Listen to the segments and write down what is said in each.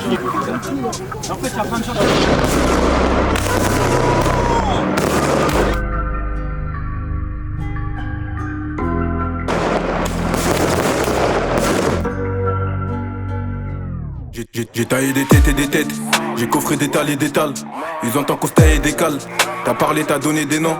En fait, il y a plein de choses. J'ai taillé des têtes et des têtes, j'ai coffré des talles et des talles. Ils entendent constat et des cales. T'as parlé, t'as donné des noms.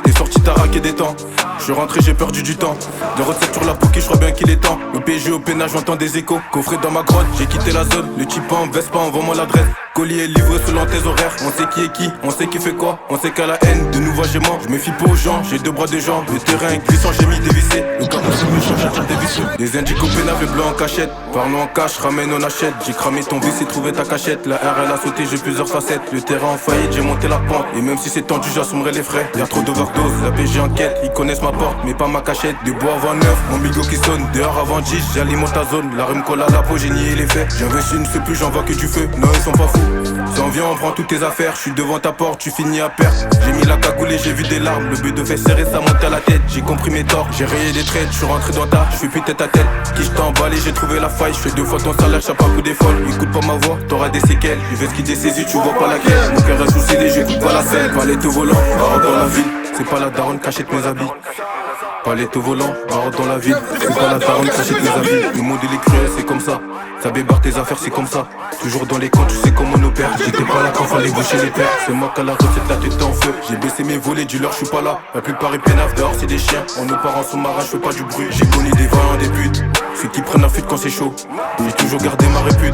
T'es sorti, t'as raqué des temps. Je suis rentré, j'ai perdu du temps. Des recettes sur la poké, je crois bien qu'il est temps. Au PSG, au pénage, j'entends des échos. Coffré dans ma grotte, j'ai quitté la zone. Le type en veste pas, envoie-moi l'adresse. Colis est livré selon tes horaires. On sait qui est qui, on sait qui fait quoi. On sait qu'à la haine, de nouveau j'ai mort. Je me fie pas aux gens, j'ai deux bras, deux jambes. Le terrain est glissant, j'ai mis des vissés. Le carreau c'est méchant, j'attire des vicieux. Des indiques au pénal, blanc en cachette. Parlons en cash, ramène, on achète. J'ai cramé ton vice et trouvé ta cachette. La R elle a sauté, j'ai plusieurs facettes. Le terrain en faillite, j'ai monté la pente. Et même si c'est tendu, j'assumerai les frais. Y'a trop d'overdose, la PG enquête. Ils connaissent ma porte, mais pas ma cachette. Des bois avant 9, mon bigot qui sonne. Dehors avant 10, j'alimente ta zone. La rime colle à la peau, j'ai nié les faits. J'investis une fais plus, j'en vois que du feu. Non, ils sont pas fous. Si on vient, on prend toutes tes affaires. Je suis devant ta porte, tu finis à perte. J'ai mis la cagoule et j'ai vu des larmes. Le but de faire serrer, ça monte à la tête. J'ai compris mes torts, j'ai rayé des traits. Je suis rentré dans ta, je fais plus tête à tête. Qui je t'ai emballé, j'ai trouvé la faille. Je fais deux fois ton salaire, j'sais pas coup des folles. Écoute pas ma voix, t'auras des séquelles. Je vais ce qui désaisit, tu vois pas laquelle. Mon cœur est sous scellé, j'écoute pas la scène. Palette au volant, barre dans la ville. C'est pas la daronne, cachette mes habits. Palette au volant, barre dans la ville. C'est pas la daronne, cachette mes habits. Le monde il est cruel, c'est comme ça. Ça bébarre tes affaires, c'est comme ça. Toujours dans les camps, tu sais comment on opère. J'étais pas là quand fallait boucher les pères. C'est moi qui a la recette, la tête en feu. J'ai baissé mes volets, dis-leur je suis pas là. La plupart est peinave, dehors c'est des chiens. En nos parents sous-marins, je fais pas du bruit. J'ai connu des vaillants, des putes. Ceux qui prennent la fuite quand c'est chaud. J'ai toujours gardé ma répute.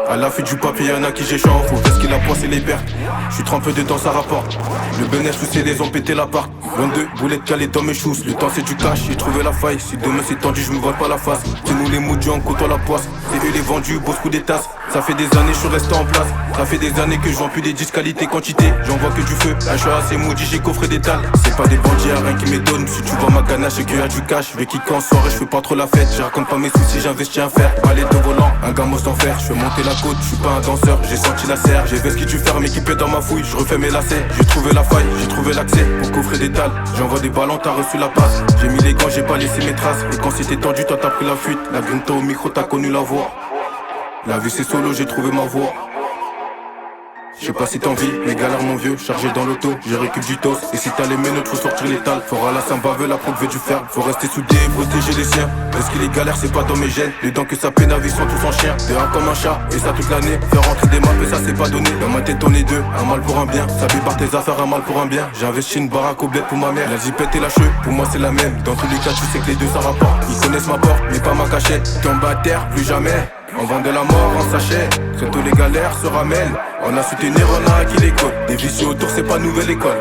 À la fuite du papier, y'en a qui j'échange. Faut faire ce qu'il a poissé les pertes. J'suis trempé dedans, ça rapporte. Le bénéfice sous ses les ont pété l'appart. 22 boulettes calées dans mes chousses. Le temps c'est du cash, j'ai trouvé la faille. Si demain c'est tendu, je me vois pas la face. C'est nous les maudits, on côtoie la poisse. C'est eux les vendus, bosse coup des tasses. Ça fait des années, je suis resté en place. Ça fait des années que je vends plus des disques qualité, quantité. J'en vois que du feu. Là je suis assez maudit, j'ai coffré des talles. C'est pas des bandits, y'a rien qui m'étonne. Si tu vois ma ganache, c'est qu'il y a du cash. Je vais kicker en soirée, je fais pas trop la fête. Je raconte pas mes soucis, j'investis à faire. Balai de volant, un gamos d'enfer. Je fais monter la côte, je suis pas un danseur. J'ai senti la serre, j'ai fait ce qui tu fermes, équipé dans ma fouille. Je refais mes lacets, j'ai trouvé la faille, j'ai trouvé l'accès pour coffrer des talles. J'envoie des ballons, t'as reçu la passe. J'ai mis les gants, j'ai pas laissé mes traces. Et quand c'était tendu, toi t'as pris la fuite. La grinta au micro, t'as connu la voix. La vie c'est solo, j'ai trouvé ma voix. Je sais pas si t'en vis, mes galères mon vieux, chargé dans l'auto, j'ai récup du tos. Et si t'as les menottes, faut sortir l'étal. Fort à la Saint-Baveux, la proue veut du fer. Faut rester soudé et protéger les siens. Est-ce qu'il est galère, c'est pas dans mes gènes. Les dents que ça peine à vie sont tous en chien. Dehors comme un chat, et ça toute l'année. Faire rentrer des maps, et ça c'est pas donné. Dans ma tête on est deux, un mal pour un bien. Ça par tes affaires, un mal pour un bien. J'ai investi une baraque au bled pour ma mère. La zipette et la cheveux, pour moi c'est la même. Dans tous les cas, tu sais que les deux ça rapporte. Ils connaissent ma porte, mais pas ma cachette. Tombe à terre, plus jamais. On vend de la mort en sachet, surtout les galères se ramènent. On a su tenir, on a acquis les codes. Des vicieux autour, c'est pas nouvelle école.